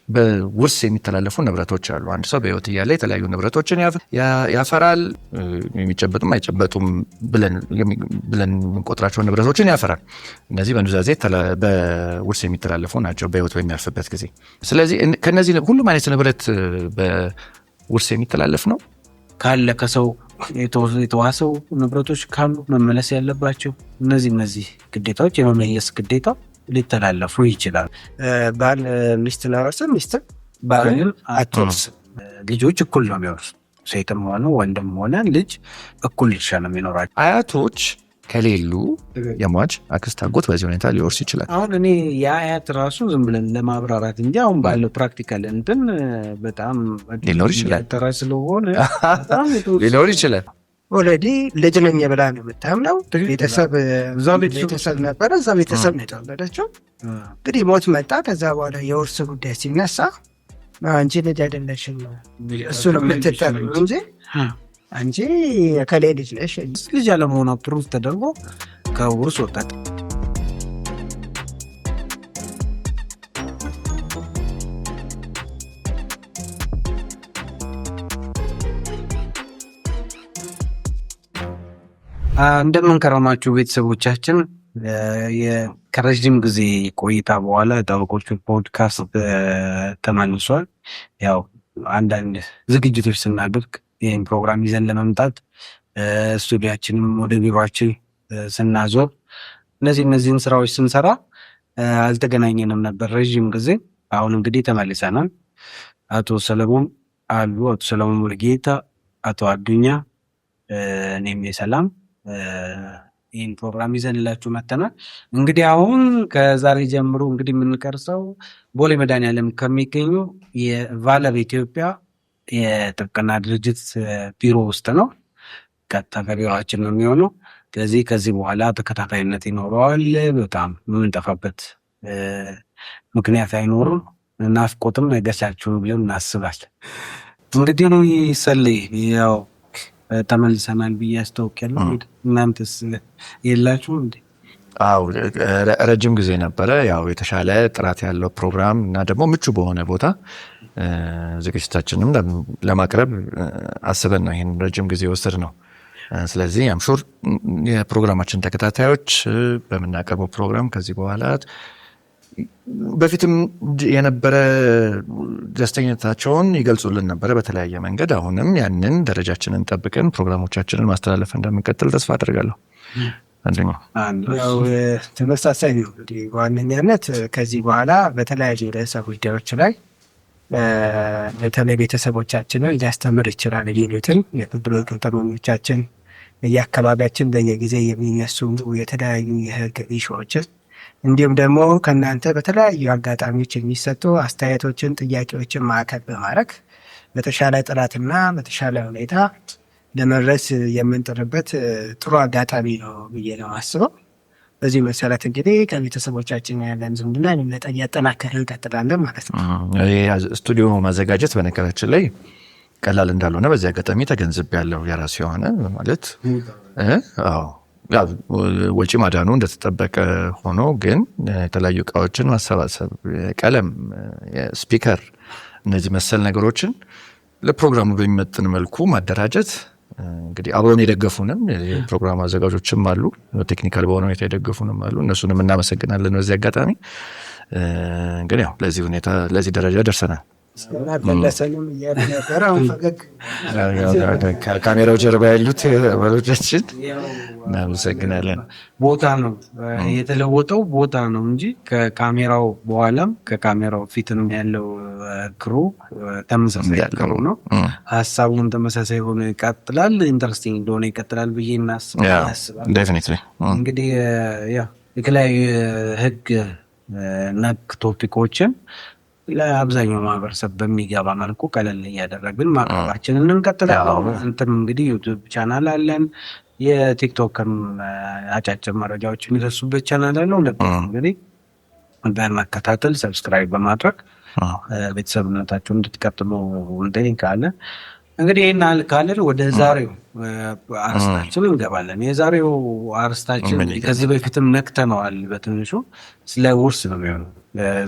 በውርስ የሚተላለፉ ንብረቶች አሉ። አንድ ሰው በህይወት እያለ የተለያዩ ንብረቶችን ያፈራል። የሚጨበጡም አይጨበጡም ብለን የምንቆጥራቸው ንብረቶችን ያፈራል። እነዚህ በኑዛዜ በውርስ የሚተላለፉ ናቸው በህይወት በሚያልፍበት ጊዜ። ስለዚህ ከነዚህ ሁሉም አይነት ንብረት በውርስ የሚተላለፍ ነው። ካለ ከሰው የተዋሰው ንብረቶች ካሉ መመለስ ያለባቸው እነዚህ ግዴታዎች የመመለስ ግዴታ ሊተላለፉ ይችላል። ባል ሚስት ለወርስ ሚስት ባልን አትወርስም። ልጆች እኩል ነው የሚወርሱት። ሴትም ሆነ ወንድም ሆነ ልጅ እኩል ድርሻ ነው የሚኖራቸው። አያቶች ከሌሉ የሟች አክስት አጎት በዚህ ሁኔታ ሊወርስ ይችላል። አሁን እኔ የአያት ራሱ ዝም ብለን ለማብራራት እንጂ አሁን ባለው ፕራክቲካል እንትን በጣም ሊኖር ይችላል ስለሆነ ሊኖር ይችላል። ኦልሬዲ ልጅ ነኝ ብላ ነው የምታምነው። ቤተሰብ ነበረ፣ እዛ ቤተሰብ ነው የተወለደችው። እንግዲህ ሞት መጣ። ከዛ በኋላ የውርስ ጉዳይ ሲነሳ አንቺ ልጅ አይደለሽም እሱ ነው የምትጠሪው እንጂ አንቺ ከሌ ልጅ ነሽ። ልጅ አለመሆኗ ፕሩፍ ተደርጎ ከውርስ ወጣት። እንደምንከረማችሁ ቤተሰቦቻችን፣ ከረዥም ጊዜ ቆይታ በኋላ ጠበቆቹ ፖድካስት ተመልሷል። ያው አንዳንድ ዝግጅቶች ስናደርግ ይህን ፕሮግራም ይዘን ለመምጣት ስቱዲያችንም ወደ ቢሮችን ስናዞር እነዚህን ስራዎች ስንሰራ አልተገናኘንም ነበር ረዥም ጊዜ። አሁን እንግዲህ ተመልሰናል። አቶ ሰለሞን አሉ፣ አቶ ሰለሞን ሙሉጌታ፣ አቶ አዱኛ፣ እኔም የሰላም ይህን ፕሮግራም ይዘንላችሁ መተናል። እንግዲህ አሁን ከዛሬ ጀምሮ እንግዲህ የምንቀርጸው ቦሌ መድኃኔዓለም ከሚገኙ የቫለር ኢትዮጵያ የጥብቅና ድርጅት ቢሮ ውስጥ ነው። ቀጥታ ከቢሮችን ነው የሚሆነው። ስለዚህ ከዚህ በኋላ ተከታታይነት ይኖረዋል። በጣም የምንጠፋበት ምክንያት አይኖርም። ናፍቆትም አይገሳችሁ ብለን እናስባለን። እንግዲህ ይሰልይ ያው ተመልሰናል ብዬ አስታውቂያለሁ። እናንተስ የላችሁም እንዴ? አዎ ረጅም ጊዜ ነበረ። ያው የተሻለ ጥራት ያለው ፕሮግራም እና ደግሞ ምቹ በሆነ ቦታ ዝግጅታችንም ለማቅረብ አስበን ነው ይህን ረጅም ጊዜ ወሰድ ነው። ስለዚህ አምሹር የፕሮግራማችን ተከታታዮች በምናቀርበው ፕሮግራም ከዚህ በኋላ በፊትም የነበረ ደስተኝነታቸውን ይገልጹልን ነበረ በተለያየ መንገድ። አሁንም ያንን ደረጃችንን ጠብቀን ፕሮግራሞቻችንን ማስተላለፍ እንደምንቀጥል ተስፋ አድርጋለሁ። ያው ተመሳሳይ ነው እንግዲህ በዋነኛነት ከዚህ በኋላ በተለያዩ ርዕሰ ጉዳዮች ላይ በተለይ ቤተሰቦቻችንን ሊያስተምር ይችላል የሚሉትን የፍርድ ተማኞቻችን የአካባቢያችን በየጊዜ የሚነሱ የተለያዩ የህግ ኢሹዎችን እንዲሁም ደግሞ ከእናንተ በተለያዩ አጋጣሚዎች የሚሰጡ አስተያየቶችን፣ ጥያቄዎችን ማዕከል በማድረግ በተሻለ ጥራትና በተሻለ ሁኔታ ለመድረስ የምንጥርበት ጥሩ አጋጣሚ ነው ብዬ ነው አስበው። በዚህ መሰረት እንግዲህ ከቤተሰቦቻችን ያለን ዝምድና የበለጠ እያጠናከርን እንቀጥላለን ማለት ነው። ስቱዲዮ ማዘጋጀት በነገራችን ላይ ቀላል እንዳልሆነ በዚህ አጋጣሚ ተገንዝቤያለሁ። የራሱ የሆነ ማለት ወጪ ማዳኑ እንደተጠበቀ ሆኖ ግን የተለያዩ እቃዎችን ማሰባሰብ፣ ቀለም፣ ስፒከር፣ እነዚህ መሰል ነገሮችን ለፕሮግራሙ በሚመጥን መልኩ ማደራጀት እንግዲህ አብሮን የደገፉንም የፕሮግራም አዘጋጆችም አሉ፣ ቴክኒካል በሆነ ሁኔታ የደገፉንም አሉ። እነሱንም እናመሰግናለን በዚህ አጋጣሚ። ግን ያው ለዚህ ሁኔታ ለዚህ ደረጃ ደርሰናል። ከካሜራው ጀርባ ያሉት ባሎቻችን እናመሰግናለን። ቦታ ነው የተለወጠው፣ ቦታ ነው እንጂ ከካሜራው በኋላም ከካሜራው ፊትም ያለው ክሩ ተመሳሳይ ክሩ ነው። ሀሳቡን ተመሳሳይ ሆኖ ይቀጥላል። ኢንተረስቲንግ እንደሆነ ይቀጥላል ብዬ እናስባለን። እንግዲህ የተለያዩ ህግ ነክ ቶፒኮችን ለአብዛኛው ማህበረሰብ በሚገባ መልኩ ቀለል እያደረግን ማቅረባችንን እንቀጥላለን። እንትም እንግዲህ ዩቲዩብ ቻናል አለን። የቲክቶክም አጫጭር መረጃዎች የሚደርሱበት ቻናል አለው። እንግዲህ በመከታተል ሰብስክራይብ በማድረግ ቤተሰብነታቸውን እንድትቀጥሉ እንጠይቃለን። እንግዲህ ይህን ካለን ወደ ዛሬው አርስታችን እንገባለን። የዛሬው አርስታችን ከዚህ በፊትም ነክተነዋል በትንሹ፣ ስለ ውርስ ነው የሚሆነው።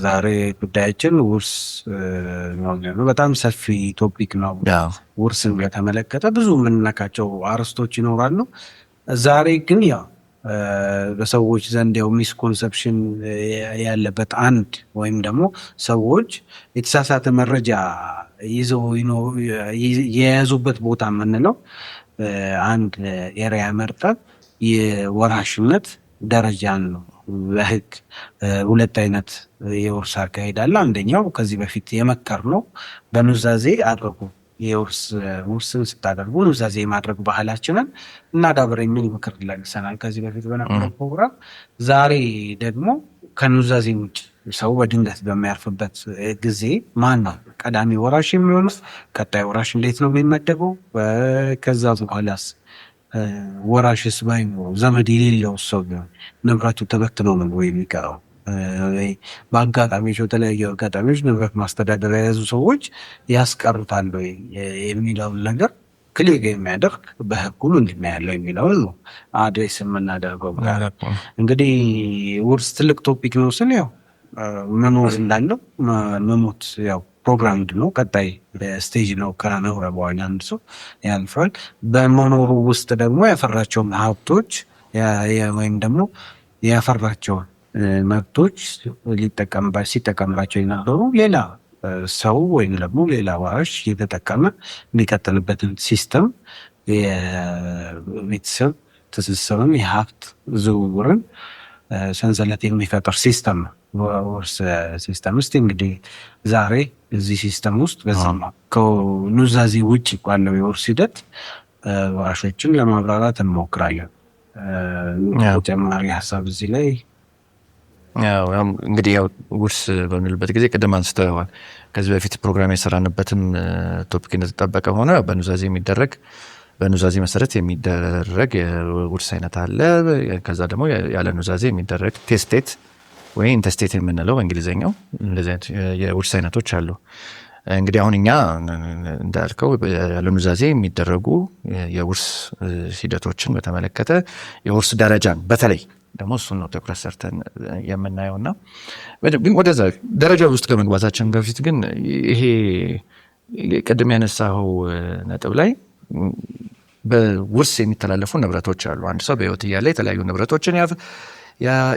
ዛሬ ጉዳያችን ውርስ ነው። በጣም ሰፊ ቶፒክ ነው። ውርስን በተመለከተ ብዙ የምንነካቸው አርዕስቶች ይኖራሉ። ዛሬ ግን ያው በሰዎች ዘንድ ያው ሚስኮንሰፕሽን ያለበት አንድ ወይም ደግሞ ሰዎች የተሳሳተ መረጃ ይዘው የያዙበት ቦታ የምንለው አንድ ኤሪያ መርጠን የወራሽነት ደረጃን ነው። በህግ ሁለት አይነት የውርስ አካሄድ አለ። አንደኛው ከዚህ በፊት የመከርነው በኑዛዜ አድርጉ፣ ውርስን ስታደርጉ ኑዛዜ የማድረግ ባህላችንን እናዳብር የሚል ምክር ለግሰናል ከዚህ በፊት በነበረው ፕሮግራም። ዛሬ ደግሞ ከኑዛዜ ውጭ ሰው በድንገት በሚያርፍበት ጊዜ ማን ነው ቀዳሚ ወራሽ የሚሆኑት? ቀጣይ ወራሽ እንዴት ነው የሚመደበው? ከዛ በኋላስ ወራሽስ ባይኖር ዘመድ የሌለው ሰው ቢሆን ንብረቱ ተበትኖ ነው ወይ የሚቀረው? በአጋጣሚዎች በተለያዩ አጋጣሚዎች ንብረት ማስተዳደር የያዙ ሰዎች ያስቀሩታል ወይ የሚለውን ነገር ክሊር የሚያደርግ በህጉ ምንድን ነው ያለው የሚለውን ነው አድሬስ የምናደርገው። እንግዲህ ውርስ ትልቅ ቶፒክ ነው ስል ያው መኖር እንዳለው መሞት ያው ፕሮግራም ነው። ቀጣይ ስቴጅ ነው። ከኖረ በኋላ አንድ ሰው ያልፋል። በመኖሩ ውስጥ ደግሞ ያፈራቸውን ሀብቶች ወይም ደግሞ ያፈራቸውን መብቶች ሲጠቀምባቸው የነበሩ ሌላ ሰው ወይም ደግሞ ሌላ ዋራሽ እየተጠቀመ የሚቀጥልበትን ሲስተም የቤተሰብ ትስስርን የሀብት ዝውውርን ሰንሰለት የሚፈጥር ሲስተም ነው ውርስ ሲስተም። እስቲ እንግዲህ ዛሬ እዚህ ሲስተም ውስጥ ከኑዛዜ ውጭ ባለው የውርስ ሂደት ዋራሾችን ለማብራራት እንሞክራለን። ተጨማሪ ሀሳብ እዚህ ላይ እንግዲህ ያው ውርስ በምንልበት ጊዜ ቅድም አንስተዋል። ከዚህ በፊት ፕሮግራም የሰራንበትም ቶፒክ እንደተጠበቀ ሆነ በኑዛዜ መሰረት የሚደረግ የውርስ አይነት አለ። ከዛ ደግሞ ያለ ኑዛዜ የሚደረግ ቴስቴት ወይ ኢንተስቴት የምንለው በእንግሊዝኛው እንደዚህ አይነት የውርስ አይነቶች አሉ። እንግዲህ አሁን እኛ እንዳልከው ያለ ኑዛዜ የሚደረጉ የውርስ ሂደቶችን በተመለከተ የውርስ ደረጃን በተለይ ደግሞ እሱን ነው ትኩረት ሰርተን የምናየውና ግን ወደዛ ደረጃ ውስጥ ከመግባታችን በፊት ግን ይሄ ቅድም ያነሳው ነጥብ ላይ በውርስ የሚተላለፉ ንብረቶች አሉ። አንድ ሰው በህይወት እያለ የተለያዩ ንብረቶችን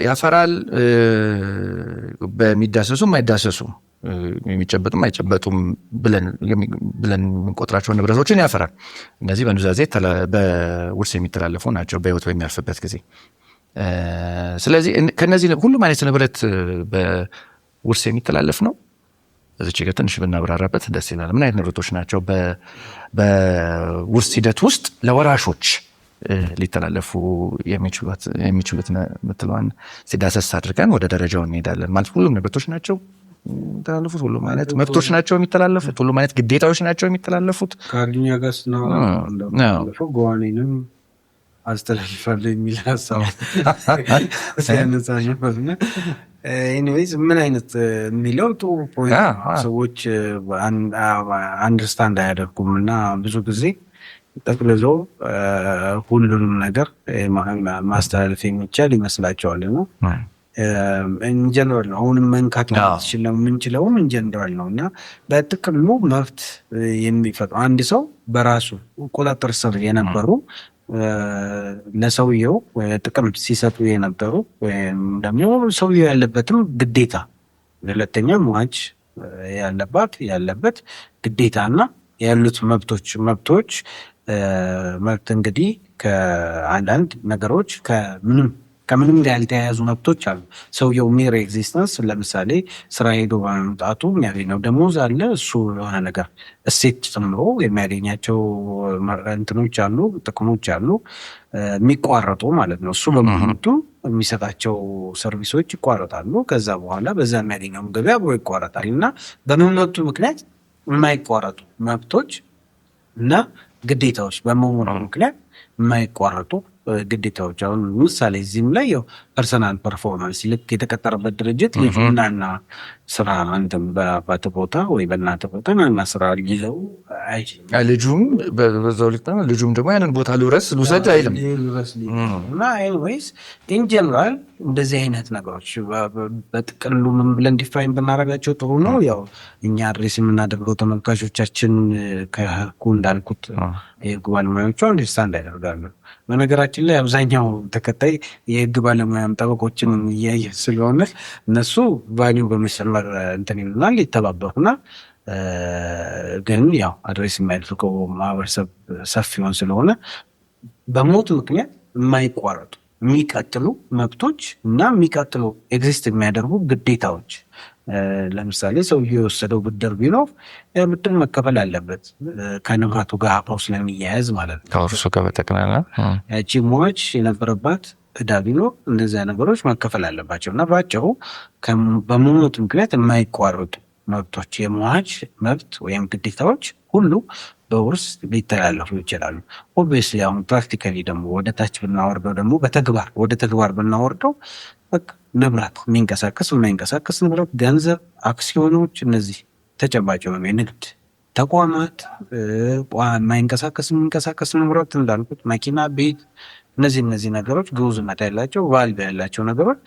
ያፈራል። በሚዳሰሱ የማይዳሰሱ የሚጨበጡም አይጨበጡም ብለን የምንቆጥራቸው ንብረቶችን ያፈራል። እነዚህ በኑዛዜ በውርስ የሚተላለፉ ናቸው በህይወት በሚያልፍበት ጊዜ። ስለዚህ ከነዚህ ሁሉም አይነት ንብረት በውርስ የሚተላለፍ ነው። እዚህ ጋር ትንሽ ብናብራራበት ደስ ይላል። ምን አይነት ንብረቶች ናቸው በውርስ ሂደት ውስጥ ለወራሾች ሊተላለፉ የሚችሉት ምትለዋን ሲዳሰስ አድርገን ወደ ደረጃው እንሄዳለን። ማለት ሁሉም ንብረቶች ናቸው የሚተላለፉት፣ ሁሉም አይነት መብቶች ናቸው የሚተላለፉት፣ ሁሉም አይነት ግዴታዎች ናቸው የሚተላለፉት። ከአርድኛ ጋስና ገዋኔንም አስተላልፋለ የሚል ሀሳብ ሲያነሳሽበትና ኤኒዌይዝ ምን አይነት የሚለው ጥሩ ፖይንት ሰዎች አንደርስታንድ አያደርጉም እና ብዙ ጊዜ ጠቅልሎ ሁሉንም ነገር ማስተላለፍ የሚቻል ይመስላቸዋል ነው። ኢንጀነራል ነው አሁንም መንካት የምንችለውም ኢንጀነራል ነው እና በጥቅሉ መብት የሚፈጥሩ አንድ ሰው በራሱ ቁጥጥር ስር የነበሩ ለሰውየው ጥቅም ሲሰጡ የነበሩ ወይም ደግሞ ሰውየው ያለበትም ግዴታ ሁለተኛ ሟች ያለበት ግዴታና ያሉት መብቶች መብት እንግዲህ ከአንዳንድ ነገሮች ከምንም ጋር ያልተያያዙ መብቶች አሉ። ሰውየው ሜር ኤግዚስተንስ ለምሳሌ ስራ ሄዶ በመምጣቱ የሚያገኘው ደሞዝ አለ። እሱ የሆነ ነገር እሴት ጨምሮ የሚያገኛቸው እንትኖች አሉ፣ ጥቅሞች አሉ የሚቋረጡ ማለት ነው። እሱ በመምጡ የሚሰጣቸው ሰርቪሶች ይቋረጣሉ። ከዛ በኋላ በዛ የሚያገኘው ገበያ አብሮ ይቋረጣል እና በመምጡ ምክንያት የማይቋረጡ መብቶች እና ግዴታዎች በመሆኑ ምክንያት የማይቋረጡ ግዴታዎች። አሁን ምሳሌ እዚህም ላይ ያው ፐርሰናል ፐርፎርማንስ ልክ የተቀጠረበት ድርጅት ልጁናና ስራ አንተም በአባት ቦታ ወይ በእናት ቦታ ናና ስራ ይዘው ልጁም በዛው ልክ ልጁም ደግሞ ያንን ቦታ ልውሰድ አይልም። እና ኤኒዌይስ ኢን ጀነራል እንደዚህ አይነት ነገሮች በጥቅሉ ምን ብለን ዲፋይን ብናደርጋቸው ጥሩ ነው። ያው እኛ አድሬስ የምናደርገው ተመልካቾቻችን ከህጉ እንዳልኩት የህግ ባለሙያዎቹ አንደርስታንድ ያደርጋሉ። በነገራችን ላይ አብዛኛው ተከታይ የህግ ባለሙያም ጠበቆችን እያየ ስለሆነ እነሱ ቫሊዩ በመጨመር እንትን ይሉናል፣ ይተባበሩና ግን ያው አድሬስ የሚያደርገው ማህበረሰብ ሰፊውን ስለሆነ በሞት ምክንያት የማይቋረጡ የሚቀጥሉ መብቶች እና የሚቀጥሉ ኤግዚስት የሚያደርጉ ግዴታዎች፣ ለምሳሌ ሰው የወሰደው ብድር ቢኖር ብድር መከፈል አለበት ከንብረቱ ጋር አብሮ ስለሚያያዝ ማለት ነው። ከእርሱ ጋር በጠቅላላ ያቺ ሟች የነበረባት ዕዳ ቢኖር እነዚያ ነገሮች መከፈል አለባቸው እና በአጭሩ በሞት ምክንያት የማይቋረጡ መብቶች፣ የሟች መብት ወይም ግዴታዎች ሁሉ በውርስ ሊተላለፉ ይችላሉ። ኦብቪየስሊ አሁን ፕራክቲካሊ ደግሞ ወደ ታች ብናወርደው ደግሞ በተግባር ወደ ተግባር ብናወርደው ንብረት፣ የሚንቀሳቀስ የማይንቀሳቀስ ንብረት፣ ገንዘብ፣ አክሲዮኖች፣ እነዚህ ተጨባጭ የሆኑ የንግድ ተቋማት፣ የማይንቀሳቀስ የሚንቀሳቀስ ንብረት እንዳልኩት መኪና፣ ቤት፣ እነዚህ ነገሮች ግዑዝነት ያላቸው ቫልዩ ያላቸው ነገሮች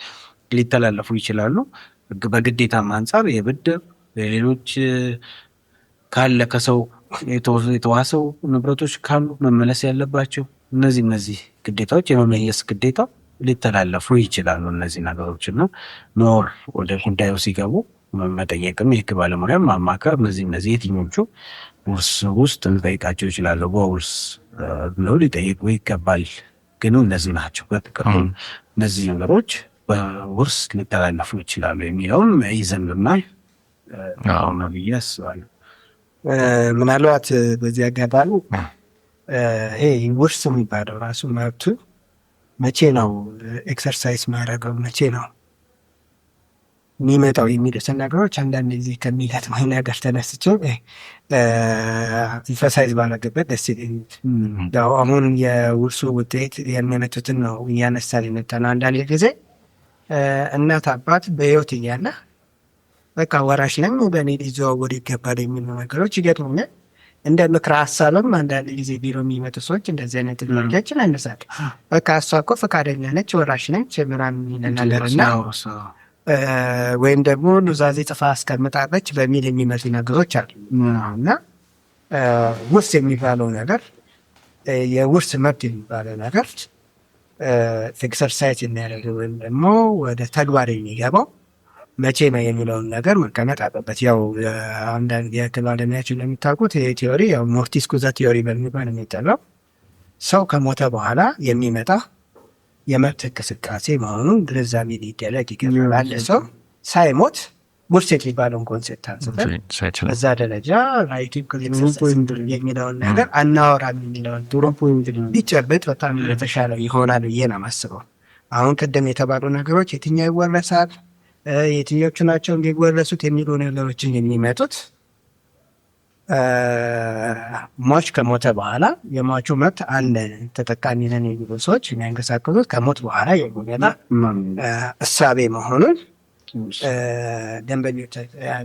ሊተላለፉ ይችላሉ። በግዴታም አንጻር የብድር ሌሎች ካለ ከሰው የተዋሰው ንብረቶች ካሉ መመለስ ያለባቸው እነዚህ ግዴታዎች የመመለስ ግዴታ ሊተላለፉ ይችላሉ። እነዚህ ነገሮች እና ኖር ወደ ጉዳዩ ሲገቡ መጠየቅም የህግ ባለሙያም ማማከር እነዚህ የትኞቹ ውርስ ውስጥ ልጠይቃቸው ይችላሉ በውርስ ብለው ሊጠይቁ ይገባል። ግን እነዚህ ናቸው በጥቅሉ እነዚህ ነገሮች በውርስ ሊተላለፉ ይችላሉ የሚለውም ይዘንብና ነው ብዬ አስባለሁ። ምናልባት በዚህ አጋጣሚ ይሄ ውርስ የሚባለው ራሱ መብቱ መቼ ነው ኤክሰርሳይዝ ማድረገው መቼ ነው የሚመጣው የሚሉትን ነገሮች አንዳንድ ጊዜ ከሚገጥመኝ ነገር ተነስቼ ኢንፈሳይዝ ባላገበት ደስ ይለኛል። አሁን የውርሱ ውጤት የሚመጡትን ነው እያነሳን የመጣ ነው። አንዳንድ ጊዜ እናት አባት በህይወት እያለ በቃ ወራሽ ነኝ በእኔ ሊዘዋወር ይገባል የሚሉ ነገሮች ይገጥሙኛል። እንደ ምክረ ሀሳብም አንዳንድ ጊዜ ቢሮ የሚመጡ ሰዎች እንደዚህ አይነት ጥያቄዎችን ያነሳሉ። በቃ እሷ እኮ ፈቃደኛ ነች ወራሽ ነች ምናምን ነገርና ወይም ደግሞ ኑዛዜ ጽፋ አስቀምጣለች በሚል የሚመጡ ነገሮች አሉ እና ውርስ የሚባለው ነገር የውርስ መብት የሚባለው ነገር ኤክሰርሳይዝ የሚያደርገው ወይም ደግሞ ወደ ተግባር የሚገባው መቼ ነው የሚለውን ነገር መቀመጥ አለበት። ያው አንዳንድ የህግ ባለሙያዎች እንደሚታወቁት ይህ ቲዮሪ ያው ሞርቲስ ኩዛ ቲዮሪ በሚባል የሚጠራው ሰው ከሞተ በኋላ የሚመጣ የመብት እንቅስቃሴ መሆኑን ግንዛቤ ሊደረግ ይገባል። አንድ ሰው ሳይሞት ውርስ የሚባለውን ኮንሴፕት አንስተን በዛ ደረጃ ራይቱ የሚለውን ነገር አናወራም የሚለውን ቢጨብጥ በጣም የተሻለ ይሆናል ብዬ ነው የማስበው። አሁን ቅድም የተባሉ ነገሮች የትኛው ይወረሳል፣ የትኞቹ ናቸው እንዲወረሱት የሚሉ ነገሮችን የሚመጡት ሟች ከሞተ በኋላ የሟቹ መብት አለ ተጠቃሚ ነን የሚሉ ሰዎች የሚያንቀሳቅሱት ከሞት በኋላ የሚመጣ እሳቤ መሆኑን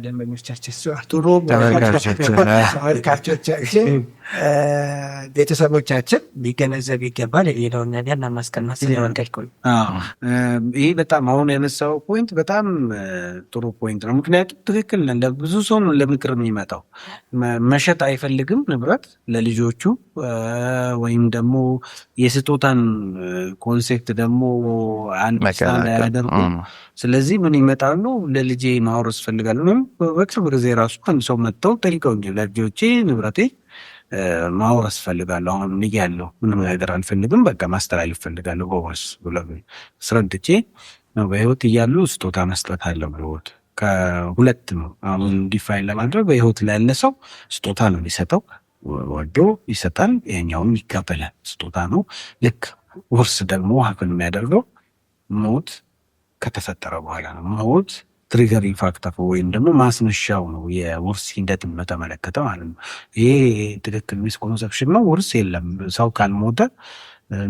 ደንበኞቻችን ጥሩ ተመልካቾቻችን ቤተሰቦቻችን ሊገነዘብ ይገባል የሚለውን ነገር ለማስቀመጥ ስለወደድኩ። ይህ በጣም አሁን ያነሳው ፖይንት በጣም ጥሩ ፖይንት ነው። ምክንያቱም ትክክል ብዙ ሰው ለምክር የሚመጣው መሸጥ አይፈልግም ንብረት ለልጆቹ ወይም ደግሞ የስጦታን ኮንሴፕት ደግሞ አንድ ያደርጉ። ስለዚህ ምን ይመጣሉ ለልጄ ማውረስ ፈልጋለሁ ወይም በቅርብ ጊዜ ራሱ አንድ ሰው መጥተው ጠይቀው እንጂ ለልጆቼ ንብረቴ ማውረስ ፈልጋለሁ፣ አሁን ልጅ ያለው ምንም ነገር አልፈልግም፣ በቃ ማስተላለፍ ፈልጋለሁ በውርስ ብሎ አስረድቼ ነው በህይወት እያሉ ስጦታ መስጠት አለብዎት። ከሁለት ነው አሁን ዲፋይን ለማድረግ በህይወት ላይ ያለ ሰው ስጦታ ነው የሚሰጠው፣ ወዶ ይሰጣል፣ ይሄኛውም ይቀበላል፣ ስጦታ ነው። ልክ ውርስ ደግሞ ሀፍን የሚያደርገው ሞት ከተፈጠረ በኋላ ነው። ሞት ትሪገሪንግ ፋክተር ወይም ደግሞ ማስነሻው ነው የውርስ ሂደትን በተመለከተ ማለት ነው። ይሄ ትክክል ሚስኮንሰፕሽን ነው። ውርስ የለም፣ ሰው ካልሞተ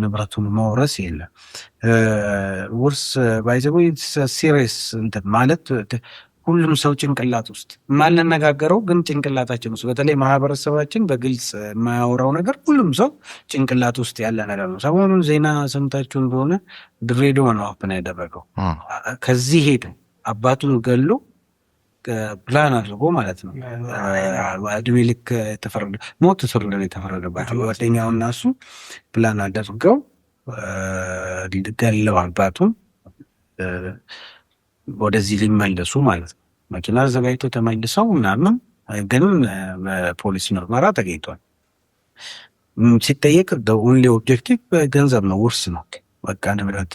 ንብረቱን መውረስ የለም። ውርስ ባይዘው ሲሪየስ እንትን ማለት ሁሉም ሰው ጭንቅላት ውስጥ ማንነጋገረው ግን ጭንቅላታችን ውስጥ በተለይ ማህበረሰባችን በግልጽ የማያወራው ነገር ሁሉም ሰው ጭንቅላት ውስጥ ያለ ነገር ነው። ሰሞኑን ዜና ሰምታችሁ እንደሆነ ድሬዳዋ ነው ኦፕን ያደረገው። ከዚህ ሄዱ አባቱን ገሎ ፕላን አድርጎ ማለት ነው እድሜ ልክ ሞት ፍርድ ነው የተፈረደባቸው። ጓደኛው እና እሱ ፕላን አድርገው ገለው አባቱን ወደዚህ ሊመለሱ ማለት ነው። መኪና አዘጋጅቶ ተመልሰው ምናምን ግን በፖሊስ ምርመራ ተገኝቷል። ሲጠየቅ ሁሌ ኦብጀክቲቭ ገንዘብ ነው፣ ውርስ ነው። በቃ ንብረት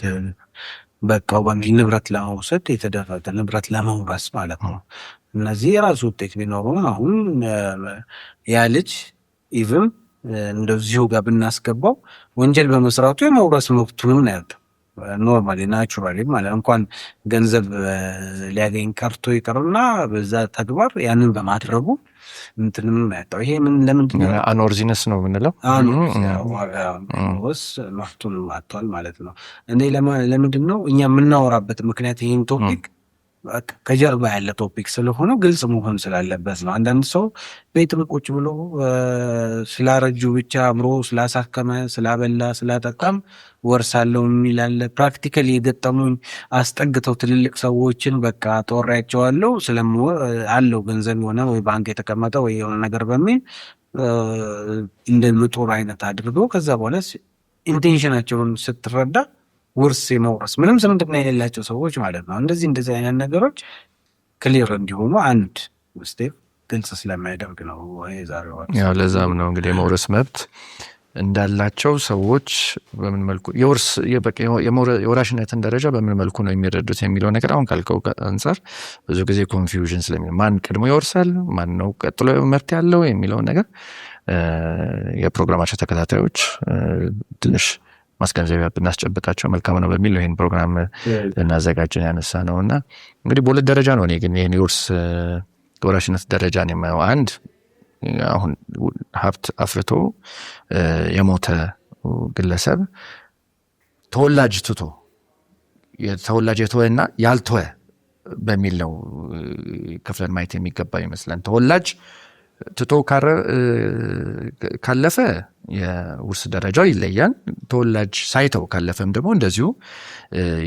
በቃው በሚል ንብረት ለመውሰድ የተደረገ ንብረት ለመውረስ ማለት ነው። እነዚህ የራሱ ውጤት ቢኖሩም አሁን ያ ልጅ ኢቭን እንደዚሁ ጋር ብናስገባው ወንጀል በመስራቱ የመውረስ መብቱንም ነው ያለው። ኖርማሊ ናቹራሊ ማለት እንኳን ገንዘብ ሊያገኝ ቀርቶ ይቀርና በዛ ተግባር ያንን በማድረጉ እንትንም ያጣው። ይሄ ምን ለምንድን ነው አኖርዚነስ ነው የምንለው? ወስ መፍቱን አጥቷል ማለት ነው። እኔ ለምንድን ነው እኛ የምናወራበት ምክንያት ይህን ቶፒክ ከጀርባ ያለ ቶፒክ ስለሆነ ግልጽ መሆን ስላለበት ነው። አንዳንድ ሰው ቤት ቁጭ ብሎ ስላረጁ ብቻ አምሮ ስላሳከመ ስላበላ ስላጠጣም ወርሳለው የሚላለ ፕራክቲካሊ የገጠሙኝ አስጠግተው ትልልቅ ሰዎችን በቃ ተወራያቸዋለሁ አለው ገንዘብ የሆነ ወይ ባንክ የተቀመጠ ወይ የሆነ ነገር በሚል እንደ ምጦር አይነት አድርገው ከዛ በኋላ ኢንቴንሽናቸውን ስትረዳ ውርስ የመውረስ ምንም ዝምድና የሌላቸው ሰዎች ማለት ነው። እንደዚህ አይነት ነገሮች ክሊር እንዲሆኑ አንድ ስቴፕ ግልጽ ስለማይደርግ ነው ዛሬው። ያው ለዛም ነው እንግዲህ የመውረስ መብት እንዳላቸው ሰዎች በምን መልኩ የወራሽነትን ደረጃ በምን መልኩ ነው የሚረዱት የሚለው ነገር አሁን ካልከው አንጻር ብዙ ጊዜ ኮንፊውዥን ስለሚሆን ማን ቀድሞ ይወርሳል፣ ማን ነው ቀጥሎ መብት ያለው የሚለውን ነገር የፕሮግራማቸው ተከታታዮች ትንሽ ማስገንዘቢያ ብናስጨብጣቸው መልካም ነው በሚል ይህን ፕሮግራም ልናዘጋጀን ያነሳ ነው። እና እንግዲህ በሁለት ደረጃ ነው እኔ ግን ይህን የወራሽነት ደረጃ ነው የማየው። አንድ አሁን ሀብት አፍርቶ የሞተ ግለሰብ ተወላጅ ትቶ ተወላጅ የተወና ያልተወ በሚል ነው ከፍለን ማየት የሚገባ ይመስላል። ተወላጅ ትቶ ካለፈ የውርስ ደረጃው ይለያል። ተወላጅ ሳይተው ካለፈም ደግሞ እንደዚሁ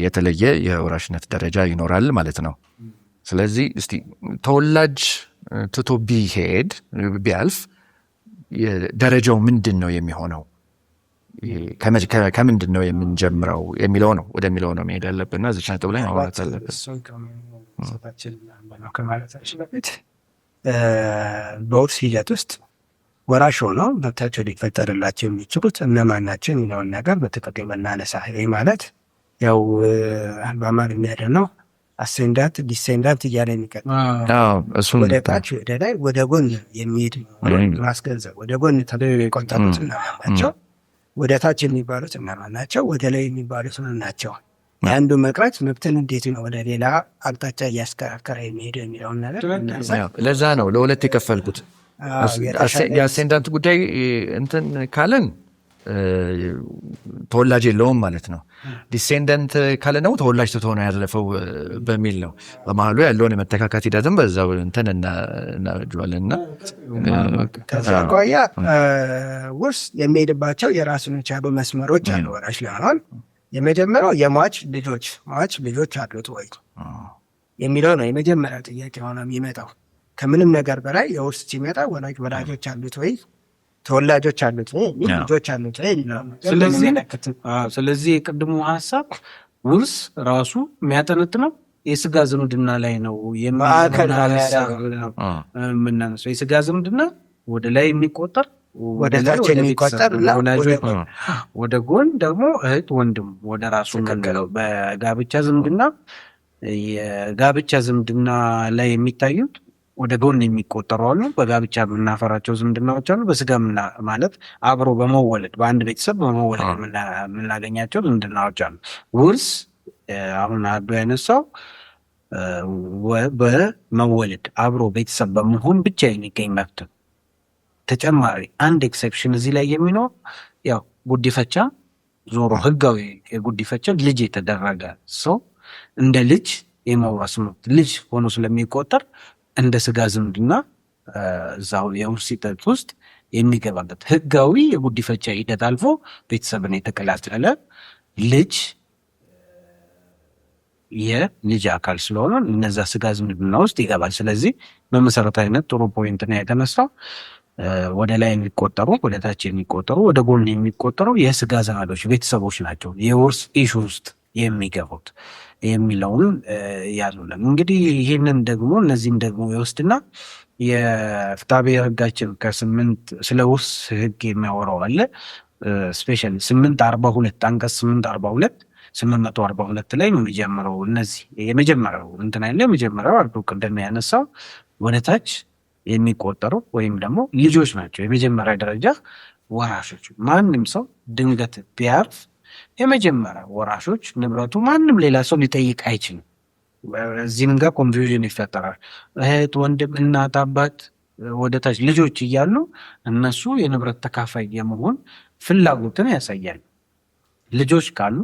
የተለየ የወራሽነት ደረጃ ይኖራል ማለት ነው። ስለዚህ እስቲ ተወላጅ ትቶ ቢያልፍ ደረጃው ምንድን ነው የሚሆነው? ከምንድን ነው የምንጀምረው የሚለው ነው ወደሚለው ነው መሄድ ያለብንና እዚች ነጥብ ላይ ማውራት አለብን። በውርስ ሂደት ውስጥ ወራሽ ሆነው መብታቸው ሊፈጠርላቸው የሚችሉት እነማን ናቸው የሚለውን ነገር በትክክል መናነሳ። ይህ ማለት ያው በአማርኛ ነው አሴንዳንት ዲሴንዳንት እያለ የሚቀጥል ወደ ታች ወደ ላይ ወደ ጎን የሚሄድ ማስገንዘብ። ወደ ጎን የሚቆጠሩት እነማን ናቸው፣ ወደ ታች የሚባሉት እነማን ናቸው፣ ወደ ላይ የሚባሉት ናቸው። የአንዱ መቅረት መብትን እንዴት ነው ወደ ሌላ አቅጣጫ እያስከራከረ የሚሄደው የሚለውን ነገር ለዛ ነው ለሁለት የከፈልኩት። የአሴንዳንት ጉዳይ እንትን ካለን ተወላጅ የለውም ማለት ነው። ዲሴንደንት ካለ ነው ተወላጅ ትቶ ነው ያለፈው በሚል ነው። በመሀሉ ያለውን የመተካካት ሂደትም በዛው እንትን እናበጀዋለንና ከዛ አኳያ ውርስ የሚሄድባቸው የራሱን የቻሉ መስመሮች አሉ። ወራሽ ለሆን የመጀመሪያው የሟች ልጆች አሉት ወይ የሚለው ነው የመጀመሪያው ጥያቄ ሆነ የሚመጣው። ከምንም ነገር በላይ የውርስ ሲመጣ ወላጆች አሉት ወይ፣ ተወላጆች አሉት ወይ፣ ልጆች አሉት ወይ። ስለዚህ የቅድሙ ሀሳብ ውርስ ራሱ የሚያጠነጥነው የስጋ ዝምድና ላይ ነው የምናነሳው። የስጋ ዝምድና ወደ ላይ የሚቆጠር ወደ ታች የሚቆጠር ወደ ጎን ደግሞ እህት ወንድም ወደ ራሱ መንገለው በጋብቻ ዝምድና የጋብቻ ዝምድና ላይ የሚታዩት ወደ ጎን የሚቆጠሩ አሉ። በጋብቻ የምናፈራቸው ዝምድናዎች አሉ። በስጋ ማለት አብሮ በመወለድ በአንድ ቤተሰብ በመወለድ የምናገኛቸው ዝምድናዎች አሉ። ውርስ አሁን አዱ ያነሳው በመወለድ አብሮ ቤተሰብ በመሆን ብቻ የሚገኝ መብት። ተጨማሪ አንድ ኤክሴፕሽን እዚህ ላይ የሚኖር ያው ጉዲፈቻ ዞሮ ህጋዊ የጉዲፈቻ ልጅ የተደረገ ሰው እንደ ልጅ የመውረስ መብት ልጅ ሆኖ ስለሚቆጠር እንደ ስጋ ዝምድና እዛው የውርስ ሂደት ውስጥ የሚገባበት ህጋዊ የጉዲፈቻ ሂደት አልፎ ቤተሰብን የተቀላቀለ ልጅ የልጅ አካል ስለሆነ እነዛ ስጋ ዝምድና ውስጥ ይገባል። ስለዚህ በመሰረታዊነት ጥሩ ፖይንት ነው የተነሳው። ወደ ላይ የሚቆጠሩ ወደ ታች የሚቆጠሩ ወደ ጎን የሚቆጠሩ የስጋ ዘመዶች ቤተሰቦች ናቸው የውርስ ኢሹ ውስጥ የሚገቡት የሚለውን ያሉልን። እንግዲህ ይህንን ደግሞ እነዚህን ደግሞ ይወስድና የፍትሐብሔር ህጋችን ስለ ውርስ ህግ የሚያወራው አለ። ስፔሻሊ 842 አንቀጽ 842 ላይ ነው የሚጀምረው። እነዚህ የመጀመሪያው እንትን ያለ የመጀመሪያው አርዶ ቅድም ያነሳው ወደ ታች የሚቆጠሩ ወይም ደግሞ ልጆች ናቸው የመጀመሪያ ደረጃ ወራሾች። ማንም ሰው ድንገት ቢያርፍ የመጀመሪያ ወራሾች ንብረቱ ማንም ሌላ ሰው ሊጠይቅ አይችልም። እዚህም ጋር ኮንፊውዥን ይፈጠራል። እህት፣ ወንድም፣ እናት፣ አባት ወደ ታች ልጆች እያሉ እነሱ የንብረት ተካፋይ የመሆን ፍላጎትን ያሳያል። ልጆች ካሉ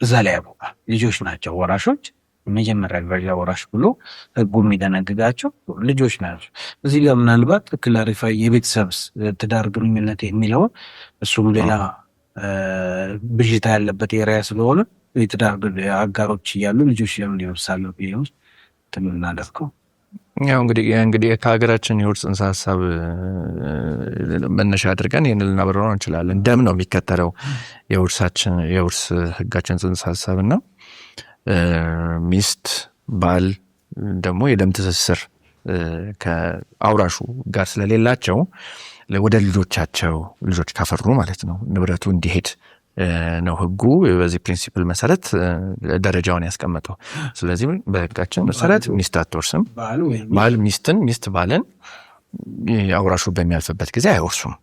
እዛ ላይ ያቆማል። ልጆች ናቸው ወራሾች፣ የመጀመሪያ ደረጃ ወራሽ ብሎ ህጉ የሚደነግጋቸው ልጆች ናቸው። እዚህ ጋር ምናልባት ክላሪፋይ የቤተሰብ ትዳር ግንኙነት የሚለውን እሱም ሌላ ብዥታ ያለበት ኤሪያ ስለሆነ የትዳር አጋሮች እያሉ ልጆች ለምን ይወርሳሉ ብዬ እናደርገው። ያው እንግዲህ ከሀገራችን የውርስ ጽንሰ ሀሳብ መነሻ አድርገን ይህን ልናብራራው እንችላለን። ደም ነው የሚከተለው የውርስ ህጋችን ጽንሰ ሀሳብ እና ሚስት ባል ደግሞ የደም ትስስር ከአውራሹ ጋር ስለሌላቸው ወደ ልጆች ካፈሩ ማለት ነው ንብረቱ እንዲሄድ ነው ህጉ በዚህ ፕሪንሲፕል መሰረት ደረጃውን ያስቀመጠው። ስለዚህ በህጋችን መሰረት ሚስት አትወርስም፣ ባል ሚስትን፣ ሚስት ባልን አውራሹ በሚያልፍበት ጊዜ አይወርሱም።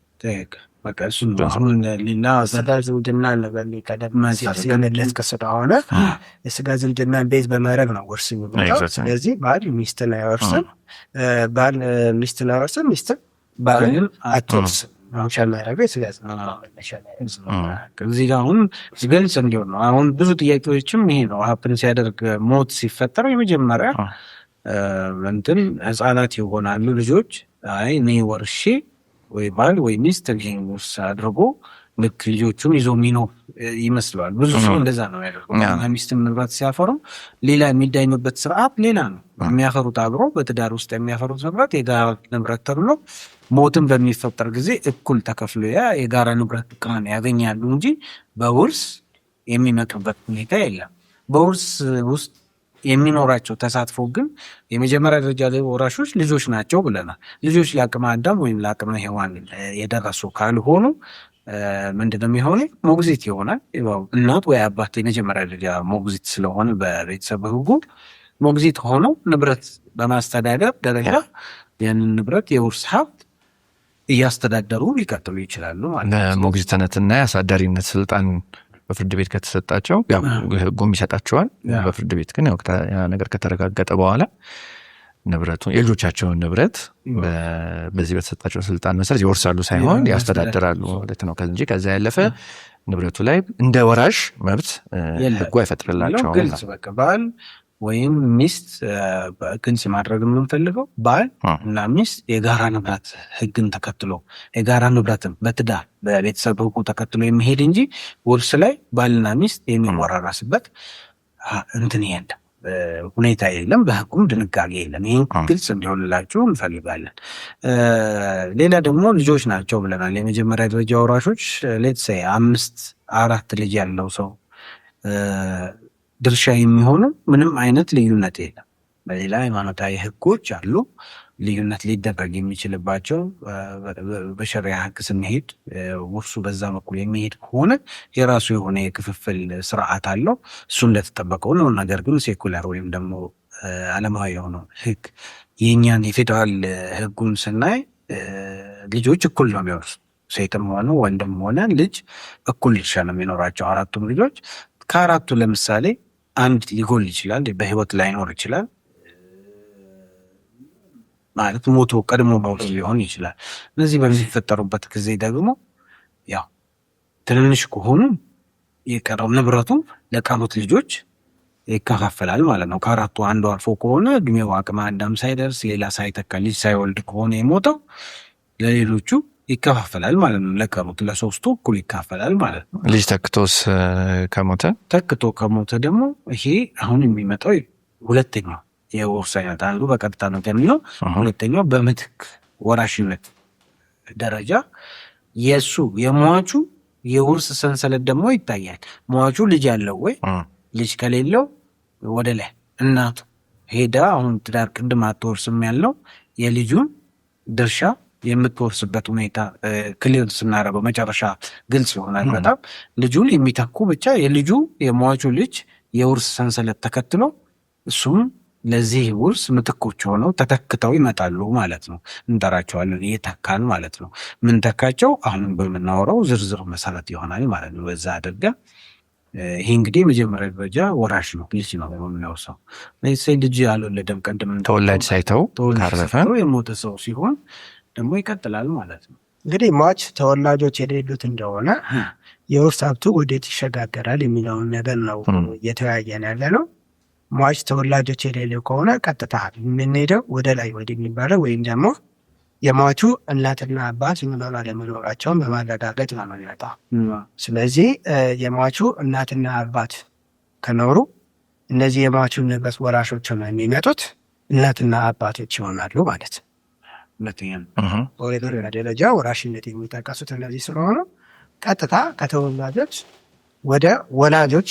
የስጋ ዝምድና ቤዝ በማድረግ ነው ውርስ የሚመጣው። ስለዚህ ባል ሚስትን አይወርስም፣ ባል ሚስትን አይወርስም፣ ሚስትን ባልን አትወርስም። እዚህ ጋር አሁን ግልጽ እንዲሆን ነው። አሁን ብዙ ጥያቄዎችም ይሄ ነው ሀፕን ሲያደርግ ሞት ሲፈጠር የመጀመሪያ እንትን ህፃናት ይሆናሉ ልጆች። አይ እኔ ወርሼ ወይ ባል ወይ ሚስት ይሄን ውርስ አድርጎ ልክ ልጆቹን ይዞ የሚኖር ይመስለዋል። ብዙ ሰው እንደዛ ነው ያደርገው። ሚስትም ንብረት ሲያፈሩ ሌላ የሚዳኙበት ስርዓት ሌላ ነው። የሚያፈሩት አብሮ በትዳር ውስጥ የሚያፈሩት ንብረት የጋራ ንብረት ተብሎ ሞትን በሚፈጠር ጊዜ እኩል ተከፍሎ የጋራ ንብረት ጥቅምን ያገኛሉ እንጂ በውርስ የሚመጡበት ሁኔታ የለም። በውርስ ውስጥ የሚኖራቸው ተሳትፎ ግን የመጀመሪያ ደረጃ ላይ ወራሾች ልጆች ናቸው ብለናል። ልጆች ለአቅመ አዳም ወይም ለአቅመ ሔዋን የደረሱ ካልሆኑ ምንድነው የሚሆነው? ሞግዚት ይሆናል። እናት ወይ አባት የመጀመሪያ ደረጃ ሞግዚት ስለሆነ በቤተሰብ ህጉ ሞግዚት ሆነው ንብረት በማስተዳደር ደረጃ ያንን ንብረት የውርስ ሀብት እያስተዳደሩ ሊቀጥሉ ይችላሉ ማለት ነው። ሞግዚትነትና የአሳዳሪነት ስልጣን በፍርድ ቤት ከተሰጣቸው ህጉም ይሰጣቸዋል። በፍርድ ቤት ግን ያው ነገር ከተረጋገጠ በኋላ ንብረቱን የልጆቻቸውን ንብረት በዚህ በተሰጣቸው ስልጣን መሰረት ይወርሳሉ ሳይሆን ያስተዳድራሉ ማለት ነው። እንጂ ከዛ ያለፈ ንብረቱ ላይ እንደ ወራሽ መብት ህጉ አይፈጥርላቸውም። ግልጽ በቃ ባል ወይም ሚስት ግልጽ ማድረግ የምንፈልገው ባል እና ሚስት የጋራ ንብረት ህግን ተከትሎ የጋራ ንብረትን በትዳር በቤተሰብ ህጉ ተከትሎ የሚሄድ እንጂ ውርስ ላይ ባልና ሚስት የሚወራረስበት እንትን የለም፣ ሁኔታ የለም፣ በህጉም ድንጋጌ የለም። ይህን ግልጽ እንዲሆንላችሁ እንፈልጋለን። ሌላ ደግሞ ልጆች ናቸው ብለናል። የመጀመሪያ ደረጃ ወራሾች ሌትሴ 4 ልጅ ያለው ሰው ድርሻ የሚሆኑ ምንም አይነት ልዩነት የለም። በሌላ ሃይማኖታዊ ህጎች አሉ ልዩነት ሊደረግ የሚችልባቸው። በሸሪያ ህግ ስንሄድ ውርሱ በዛ በኩል የሚሄድ ከሆነ የራሱ የሆነ የክፍፍል ስርዓት አለው። እሱ እንደተጠበቀው ነው። ነገር ግን ሴኩላር ወይም ደግሞ ዓለማዊ የሆነው ህግ የእኛን የፌዴራል ህጉን ስናይ ልጆች እኩል ነው የሚወርሱ። ሴትም ሆነ ወንድም ሆነ ልጅ እኩል ድርሻ ነው የሚኖራቸው። 4ቱም ልጆች ከ4ቱ ለምሳሌ አንድ ሊጎል ይችላል፣ በህይወት ላይኖር ይችላል ማለት ሞቶ ቀድሞ መውት ሊሆን ይችላል። እነዚህ በሚፈጠሩበት ጊዜ ደግሞ ያው ትንንሽ ከሆኑ የቀረው ንብረቱ ለቀሩት ልጆች ይከፋፈላል ማለት ነው። ከአራቱ አንዱ አልፎ ከሆነ እድሜው አቅመ አዳም ሳይደርስ ሌላ ሳይተካ ልጅ ሳይወልድ ከሆነ የሞተው ለሌሎቹ ይከፋፈላል ማለት ነው። ለቀሩት ለሶስቱ እኩል ይካፈላል ማለት ነው። ልጅ ተክቶስ ተክቶ ከሞተ ደግሞ ይሄ አሁን የሚመጣው ሁለተኛው የውርስ አይነት አንዱ በቀጥታ ነው የሚለው፣ ሁለተኛው በምትክ ወራሽነት ደረጃ የእሱ የሟቹ የውርስ ሰንሰለት ደግሞ ይታያል። ሟቹ ልጅ ያለው ወይ ልጅ ከሌለው ወደ ላይ እናቱ ሄዳ አሁን ትዳር ቅድም አትወርስም ያለው የልጁን ድርሻ የምትወርስበት ሁኔታ ክሊር ስናደርገው መጨረሻ ግልጽ ይሆናል። በጣም ልጁን የሚተኩ ብቻ የልጁ የሟቹ ልጅ የውርስ ሰንሰለት ተከትሎ እሱም ለዚህ ውርስ ምትኮች ሆነው ተተክተው ይመጣሉ ማለት ነው። እንጠራቸዋለን እየተካን ማለት ነው። ምን ተካቸው አሁን በምናወራው ዝርዝር መሰረት ይሆናል ማለት ነው። በዛ አድርጋ ይሄ እንግዲህ የመጀመሪያ ደረጃ ወራሽ ነው፣ ልጅ ነው የሚያወሳው። ልጅ አልወለደም ቀደም ተወላጅ ሳይተው የሞተ ሰው ሲሆን ደግሞ ይቀጥላል ማለት ነው። እንግዲህ ሟች ተወላጆች የሌሉት እንደሆነ የውርስ ሀብቱ ወዴት ይሸጋገራል የሚለውን ነገር ነው እየተወያየን ያለ ነው። ሟች ተወላጆች የሌለው ከሆነ ቀጥታ የምንሄደው ወደ ላይ ወደሚባለው ወይም ደግሞ የሟቹ እናትና አባት መኖር አለመኖራቸውን በማረጋገጥ ነው የሚመጣው። ስለዚህ የሟቹ እናትና አባት ከኖሩ እነዚህ የሟቹ ንብረት ወራሾች ነው የሚመጡት እናትና አባቶች ይሆናሉ ማለት ነው። በሁለተኛ ደረጃ ወራሽነት የሚጠቀሱት እነዚህ ስለሆኑ ቀጥታ ከተወላጆች ወደ ወላጆች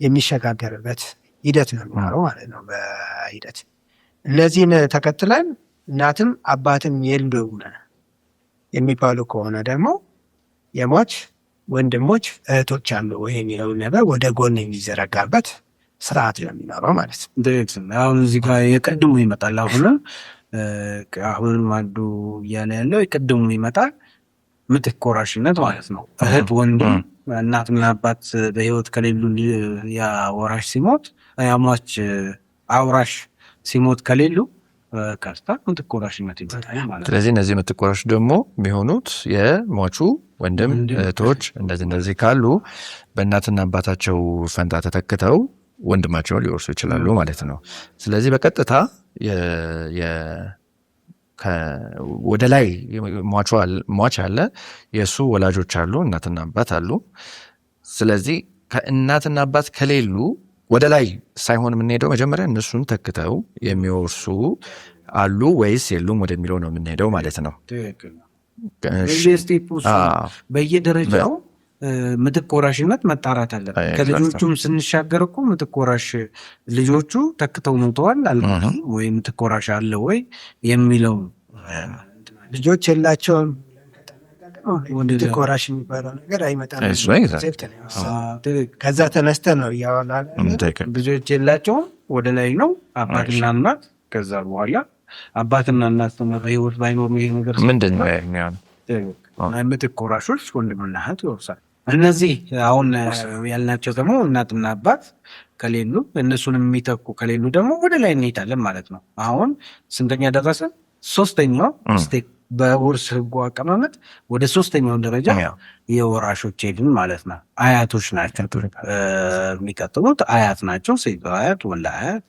የሚሸጋገርበት ሂደት ነው የሚኖረው ማለት ነው። በሂደት እነዚህን ተከትለን እናትም አባትም የሉም የሚባሉ ከሆነ ደግሞ የሟች ወንድሞች እህቶች አሉ ወይ የሚለውን ነገር ወደ ጎን የሚዘረጋበት ስርዓት ነው የሚኖረው ማለት ነው። አሁን እዚህ ጋር የቀድሞ ይመጣል። አሁንም አንዱ እያለ ያለው የቀድሞ ይመጣል ምትክ ወራሽነት ማለት ነው። እህት ወንድም እናትና አባት በህይወት ከሌሉ ያ ወራሽ ሲሞት ያሟች አውራሽ ሲሞት ከሌሉ ቀጥታ ምትክ ወራሽነት ይመጣል ማለት ነው። ስለዚህ እነዚህ ምትክ ወራሽ ደግሞ የሚሆኑት የሟቹ ወንድም እህቶች እንደዚህ ካሉ በእናትና አባታቸው ፈንታ ተተክተው ወንድማቸውን ሊወርሱ ይችላሉ ማለት ነው። ስለዚህ በቀጥታ ወደ ላይ ሟች አለ፣ የእሱ ወላጆች አሉ፣ እናትና አባት አሉ። ስለዚህ ከእናትና አባት ከሌሉ ወደ ላይ ሳይሆን የምንሄደው መጀመሪያ እነሱን ተክተው የሚወርሱ አሉ ወይስ የሉም ወደሚለው ነው የምንሄደው ማለት ነው። በየደረጃው ምትክ ወራሽነት መጣራት አለበት። ከልጆቹም ስንሻገር እኮ ምትክ ወራሽ ልጆቹ ተክተው ሞተዋል አለ ወይ ምትክ ወራሽ አለ ወይ የሚለው ልጆች የላቸውም ምትክ ወራሽ የሚባለው ነገር አይመጣም። ከዛ ተነስተ ነው እያወራን ልጆች የላቸውም ወደ ላይ ነው አባትና እናት። ከዛ በኋላ አባትና እናት በህይወት ባይኖሩ ይሄ ነገር ምንድን ነው የሚሆነው? ምትክ ወራሾች ወንድምና እህት ይወርሳል። እነዚህ አሁን ያልናቸው ደግሞ እናትና አባት ከሌሉ እነሱን የሚተኩ ከሌሉ ደግሞ ወደ ላይ እንሄዳለን ማለት ነው። አሁን ስንተኛ ደረሰ? ሶስተኛው ስቴፕ በውርስ ህጉ አቀማመጥ ወደ ሶስተኛው ደረጃ የወራሾች ሄድን ማለት ነው። አያቶች ናቸው የሚቀጥሉት። አያት ናቸው፣ ሴት አያት፣ ወንድ አያት።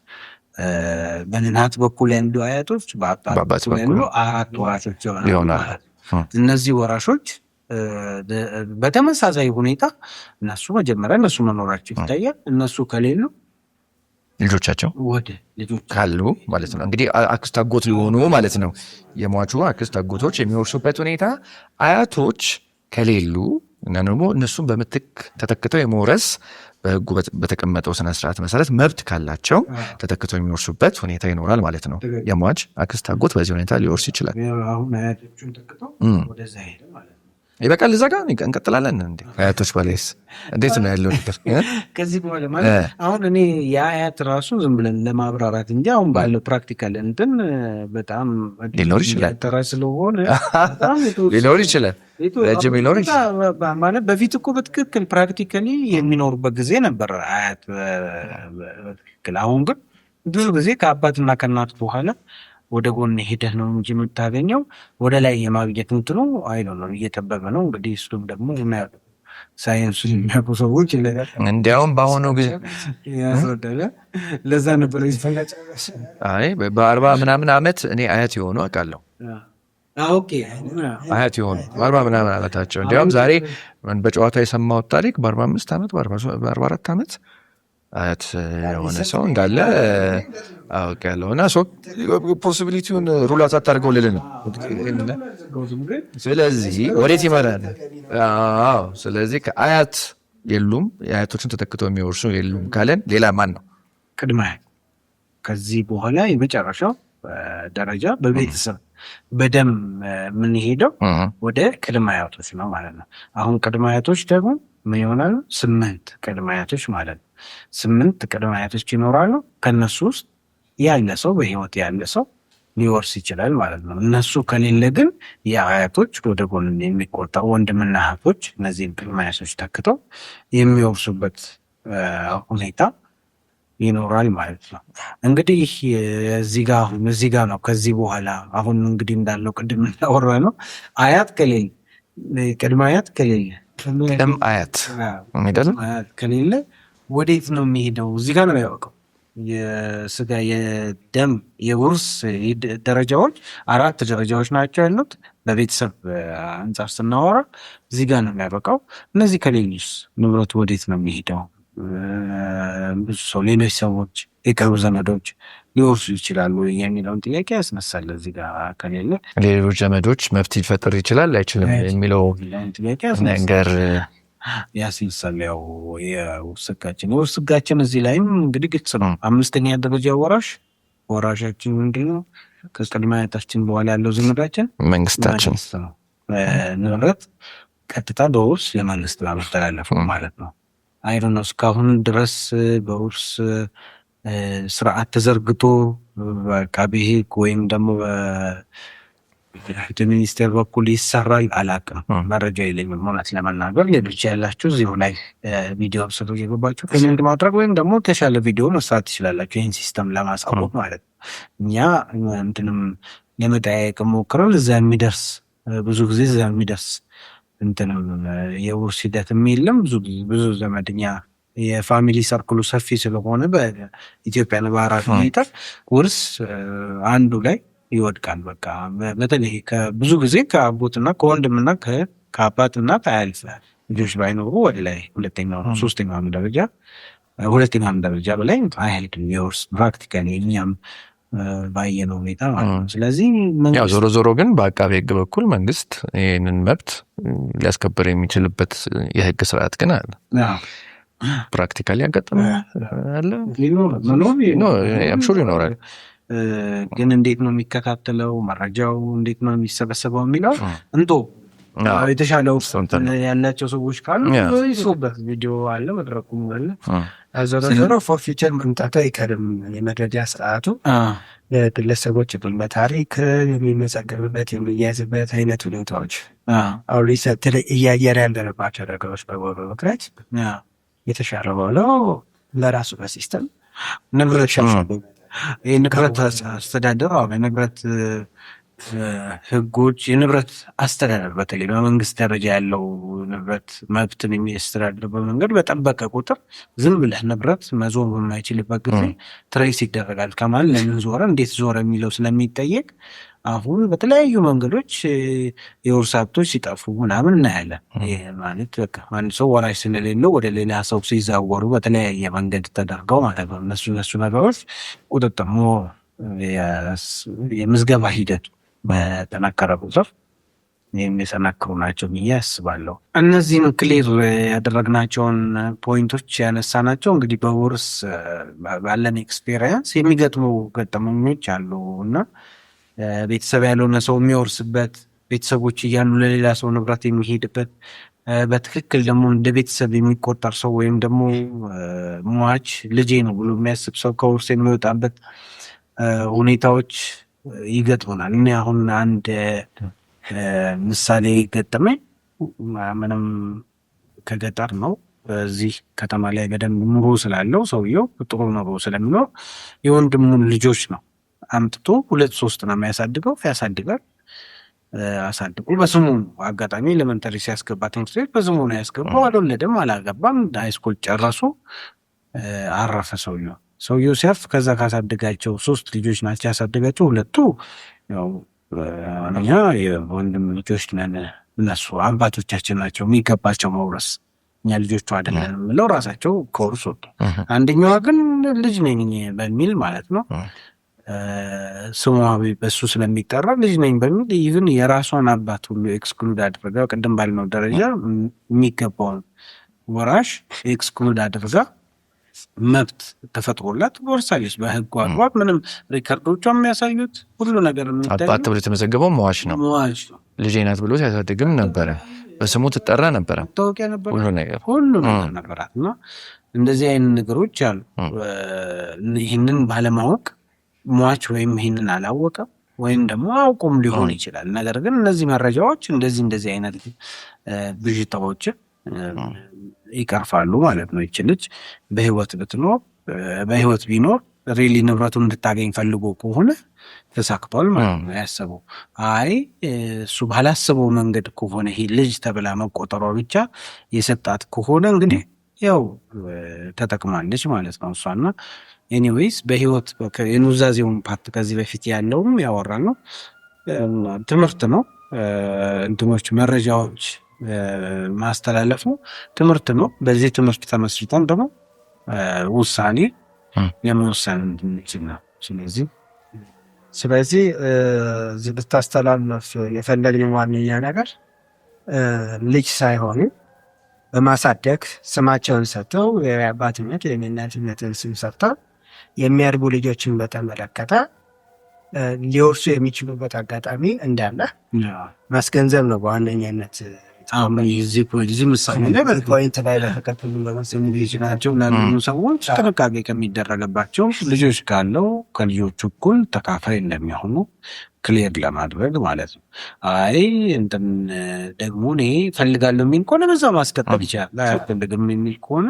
በእናት በኩል ያሉ አያቶች፣ በአባት በኩል ያሉ አራት ወራሾች ይሆናል። እነዚህ ወራሾች በተመሳሳይ ሁኔታ እነሱ መጀመሪያ እነሱ መኖራቸው ይታያል። እነሱ ከሌሉ ልጆቻቸው ካሉ ማለት ነው። እንግዲህ አክስት አጎት ሊሆኑ ማለት ነው። የሟቹ አክስት አጎቶች የሚወርሱበት ሁኔታ አያቶች ከሌሉ እና ደግሞ እነሱም በምትክ ተተክተው የመውረስ በህጉ በተቀመጠው ስነስርዓት መሰረት መብት ካላቸው ተተክተው የሚወርሱበት ሁኔታ ይኖራል ማለት ነው። የሟች አክስት አጎት በዚህ ሁኔታ ሊወርስ ይችላል። ይበቃል። እዛ ጋር እንቀጥላለን። አያቶች በላይስ እንዴት ነው ያለው ነገር? ከዚህ በኋላ ማለት አሁን እኔ የአያት ራሱ ዝም ብለን ለማብራራት እንጂ አሁን ባለው ፕራክቲካል እንትን በጣም ሊኖር ይችላል ስለሆነ ሊኖር ይችላል ረጅም ሊኖር ይችላል ማለት በፊት እኮ በትክክል ፕራክቲካሊ የሚኖሩበት ጊዜ ነበር አያት በትክክል። አሁን ግን ብዙ ጊዜ ከአባትና ከእናት በኋላ ወደ ጎን ሄደህ ነው እንጂ የምታገኘው ወደ ላይ የማግኘት እንትኑ አይደለም፣ እየጠበበ ነው እንግዲህ። እሱም ደግሞ ሳይንሱ የሚያውቁ ሰዎች እንዲያውም በአሁኑ ጊዜ ያስረዳለ። ለዛ ነበር አይ በ40 ምናምን ዓመት እኔ አያት የሆኑ አውቃለሁ። አያት የሆኑ በ40 ምናምን ዓመታቸው እንዲያውም ዛሬ በጨዋታ የሰማሁት ታሪክ በ45 ዓመት በ44 ዓመት አያት የሆነ ሰው እንዳለ አውቃለሁ። እና ፖሲቢሊቲውን ሩል አውት አታድርገው ልል ነው። ስለዚህ ወዴት ይመራል? አዎ ስለዚህ ከአያት የሉም የአያቶችን ተተክተው የሚወርሱ የሉም ካለን ሌላ ማን ነው? ቅድመ አያት። ከዚህ በኋላ የመጨረሻው ደረጃ በቤተሰብ በደም የምንሄደው ወደ ቅድመ አያቶች ነው ማለት ነው። አሁን ቅድመ አያቶች ደግሞ ምን ይሆናሉ? 8 ቅድመ አያቶች ማለት ነው። 8 ቅድመ አያቶች ይኖራሉ። ከነሱ ውስጥ ያለ ሰው በህይወት ያለ ሰው ሊወርስ ይችላል ማለት ነው። እነሱ ከሌለ ግን የአያቶች ወደ ጎን የሚቆጠሩ ወንድምና እህቶች እነዚህን ቅድመ አያቶች ተክተው የሚወርሱበት ሁኔታ ይኖራል ማለት ነው። እንግዲህ እዚህ ጋር ነው። ከዚህ በኋላ አሁን እንግዲህ እንዳለው ቅድም እንዳወራ ነው አያት ከሌለ ቅድመ አያት ከሌለ ቅድመ አያት ከሌለ ወዴት ነው የሚሄደው? እዚህ ጋር ነው ያወቀው። የስጋ የደም የውርስ ደረጃዎች 4 ደረጃዎች ናቸው ያሉት። በቤተሰብ አንጻር ስናወራ እዚህ ጋር ነው የሚያበቃው። እነዚህ ከሌሉስ ንብረቱ ወዴት ነው የሚሄደው? ብዙ ሰው ሌሎች ሰዎች የቅርብ ዘመዶች ሊወርሱ ይችላሉ የሚለውን ጥያቄ ያስነሳል። እዚህ ጋር ከሌለ ሌሎች ዘመዶች መብት ሊፈጠር ይችላል አይችልም የሚለው ጥያቄ ነገር ያስነሳል። ያው የውርስ ሕጋችን እዚህ ላይም እንግዲህ ግልጽ ነው። 5ኛ ደረጃ ወራሻችን ምንድን ነው? ከቅድመ አያታችን በኋላ ያለው ዘመዳችን መንግስታችን ነው። ንብረት ቀጥታ በውርስ ለመንግስት ማስተላለፍ ማለት ነው። አይዶን ነው እስካሁን ድረስ በውርስ ስርዓት ተዘርግቶ በአቃቤ ሕግ ወይም ደግሞ በፍትህ ሚኒስቴር በኩል ይሰራል አላውቅም። መረጃ የለኝም እውነት ለመናገር። ሌሎች ያላችሁ እዚሁ ላይ ቪዲዮ ስሩ እየገባችሁ ኮሜንት ማድረግ ወይም ደግሞ የተሻለ ቪዲዮ መስራት ትችላላችሁ። ይህን ሲስተም ለማሳወቅ ማለት ነው። እኛ እንትንም ለመጠያየቅ ሞክረል እዛ የሚደርስ ብዙ ጊዜ እዛ የሚደርስ እንትንም የውርስ ሂደትም የለም። ብዙ ዘመድኛ የፋሚሊ ሰርክሉ ሰፊ ስለሆነ በኢትዮጵያ ነባራዊ ሁኔታ ውርስ አንዱ ላይ ይወድቃል። በቃ በተለይ ብዙ ጊዜ ከአጎትና ከወንድምና ከአባትና ከአያት ልጆች ባይኖሩ ወደ ላይ ሁለተኛውም ደረጃ በላይ አይሄድም የውርስ ፕራክቲካሊ እኛም ባየነው ሁኔታ ማለት ነው። ስለዚህ ያው ዞሮ ግን በአቃቤ ሕግ በኩል መንግስት ይህንን መብት ሊያስከብር የሚችልበት የህግ ስርዓት ግን አለ። ፕራክቲካሊ ያጋጥማል ይኖራል። ግን እንዴት ነው የሚከታተለው? መረጃው እንዴት ነው የሚሰበሰበው የሚለው የተሻለው ያላቸው ሰዎች ካሉ ይሱበት ቪዲዮ አለ፣ መድረኩም አለ። ዞሮ ፎርፊቸር መምጣቱ አይቀርም። የመረጃ ስርዓቱ ግለሰቦች በታሪክ የሚመዘገብበት የሚያዝበት አይነት ሁኔታዎች አሁን ሪሰርች እያየር ያለንባቸው ነገሮች በጎበ ምክንያት የተሻለ ሆነው ለራሱ በሲስተም ንብረት የንብረት አስተዳደር የንብረት ህጎች የንብረት አስተዳደር በተለይ በመንግስት ደረጃ ያለው ንብረት መብትን የሚያስተዳድርበት መንገድ በጠበቀ ቁጥር ዝም ብለህ ንብረት መዞር በማይችልበት ጊዜ ትሬስ ይደረጋል። ከማን ለምን ዞረ፣ እንዴት ዞረ የሚለው ስለሚጠየቅ አሁን በተለያዩ መንገዶች የውርስ ሀብቶች ሲጠፉ ምናምን እናያለን። ይህ ማለት በቃ አንድ ሰው ወራሽ ስለሌለው ወደ ሌላ ሰው ሲዛወሩ በተለያየ መንገድ ተደርገው ማለት ነው። እነሱ ነገሮች ቁጥጥር የምዝገባ ሂደቱ በጠናከረ ቁጥር የሚጠናክሩ ናቸው ብዬ አስባለሁ። እነዚህን ክሊር ያደረግናቸውን ፖይንቶች ያነሳናቸው እንግዲህ በውርስ ባለን ኤክስፔሪየንስ የሚገጥሙ ገጠመኞች አሉ እና ቤተሰብ ያልሆነ ሰው የሚወርስበት፣ ቤተሰቦች እያሉ ለሌላ ሰው ንብረት የሚሄድበት፣ በትክክል ደግሞ እንደ ቤተሰብ የሚቆጠር ሰው ወይም ደግሞ ሟች ልጄ ነው ብሎ የሚያስብ ሰው ከውርስ የሚወጣበት ሁኔታዎች ይገጥሙናል። እኔ አሁን አንድ ምሳሌ ገጠመኝ ምንም ከገጠር ነው። በዚህ ከተማ ላይ በደንብ ኑሮ ስላለው ሰውየው ጥሩ ኑሮ ስለሚኖር የወንድሙን ልጆች ነው አምጥቶ 2-3 ነው የሚያሳድገው። ያሳድጋል። አሳድጎ በስሙ አጋጣሚ ኤሌመንተሪ ሲያስገባ ትምህርት ቤት በስሙ ነው ያስገባው። አልወለደም፣ አላገባም። ሃይስኩል ጨረሱ፣ አረፈ ሰውየው ሲያርፍ ከዛ ካሳደጋቸው 3 ልጆች ናቸው ያሳደጋቸው። 2ቱ ያው እኛ የወንድም ልጆች ነን፣ እነሱ አባቶቻችን ናቸው የሚገባቸው መውረስ፣ እኛ ልጆቹ አይደለም ብለው ራሳቸው ከወርስ ወጡ። አንደኛዋ ግን ልጅ ነኝ በሚል ማለት ነው ስሟ በሱ ስለሚጠራ ልጅ ነኝ በሚል ኢቭን የራሷን አባት ሁሉ ኤክስክሉድ አድርጋ ቅድም ባልነው ደረጃ የሚገባውን ወራሽ ኤክስክሉድ አድርጋ መብት ተፈጥሮላት ወርሳለች በህጉ አግባብ። ምንም ሪከርዶቿ የሚያሳዩት ሁሉ ነገር አባት ተብሎ የተመዘገበው መዋሽ ነው። ልጄ ናት ብሎ ሲያሳድግም ነበረ፣ በስሙ ትጠራ ነበረ፣ ታወቂያ ነበረ፣ ሁሉ ነገር ነበራት። እና እንደዚህ አይነት ነገሮች አሉ። ይህንን ባለማወቅ ሟች ወይም ይህንን አላወቀም ወይም ደግሞ አውቁም ሊሆን ይችላል። ነገር ግን እነዚህ መረጃዎች እንደዚህ አይነት ብዥታዎችን ይቀርፋሉ ማለት ነው። ይች ልጅ በህይወት ቢኖር ሪሊ ንብረቱን እንድታገኝ ፈልጎ ከሆነ ተሳክቷል ማለት ነው ያሰበው። አይ እሱ ባላሰበው መንገድ ከሆነ ይሄ ልጅ ተብላ መቆጠሯ ብቻ የሰጣት ከሆነ እንግዲህ ያው ተጠቅማለች ማለት ነው እሷና። ኤኒዌይስ በህይወት የኑዛዜውን ፓርት ከዚህ በፊት ያለውም ያወራ ነው ትምህርት ነው። እንትኖች መረጃዎች ማስተላለፉ ትምህርት ነው። በዚህ ትምህርት ተመስርተን ደግሞ ውሳኔ የመወሰን እንድንችል ነው። ስለዚህ እዚህ ልታስተላልፍ የፈለግነው ዋነኛ ነገር ልጅ ሳይሆኑ በማሳደግ ስማቸውን ሰጥተው የአባትነት የእናትነትን ስም ሰጥተው የሚያድጉ ልጆችን በተመለከተ ሊወርሱ የሚችሉበት አጋጣሚ እንዳለ ማስገንዘብ ነው በዋነኛነት። እዚህ ምሳሌ ላይ በፖይንት ላይ ለተከተሉ ለመሰሙ ልጅ ናቸው ላሉ ሰዎች ጥንቃቄ ከሚደረግባቸው ልጆች ካለው ከልጆቹ እኩል ተካፋይ እንደሚሆኑ ክሊር ለማድረግ ማለት ነው። አይ እንትን ደግሞ እኔ እፈልጋለሁ የሚል ከሆነ በዛ ማስቀጠል ይችላል። አያስፈልግም የሚል ከሆነ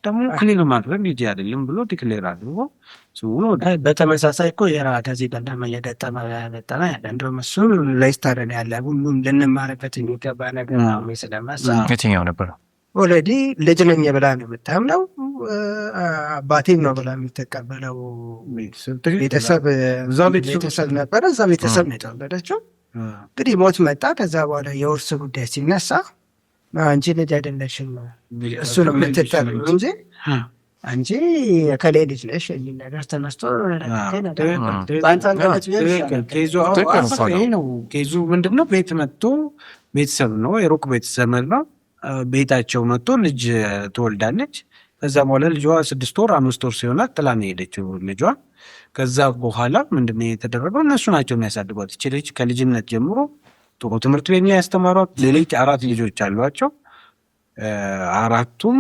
ደግሞ ክሊር ማድረግ ልጅ አይደለም ብሎ ዲክሌር አድርጎ በተመሳሳይ እኮ ከዚህ ቀደም እየገጠመ ያለ እንደውም እሱ ላይስታረን ያለ ሁሉም ልንማርበት የሚገባ ነገር ስለማሳ የትኛው ነበር? ኦልሬዲ ልጅ ነኝ ብላ ነው የምታምነው፣ አባቴም ነው ብላ የምትቀበለው። ቤተሰብ ነበረ፣ እዛ ቤተሰብ ነው የተወለደችው። እንግዲህ ሞት መጣ። ከዛ በኋላ የውርስ ጉዳይ ሲነሳ አንቺ ልጅ አይደለሽም እሱ ነው የምትጠሩ እንጂ አንቺ የከሌ ልጅ ነሽ የሚል ነገር ተነስቶ ኬዙ ምንድን ነው? ቤት መጥቶ ቤተሰብ ነው፣ የሩቅ ቤተሰብ ነው። ቤታቸው መጥቶ ልጅ ትወልዳለች። ከዛ በኋላ ልጇ 6 ወር 5 ወር ሲሆናት ጥላ ነው የሄደችው ልጇ። ከዛ በኋላ ምንድነው የተደረገው? እነሱ ናቸው የሚያሳድጓት። ይች ልጅ ከልጅነት ጀምሮ ጥሩ ትምህርት ቤት ላይ ያስተማሯት። ሌሎች 4 ልጆች አሏቸው። 4ቱም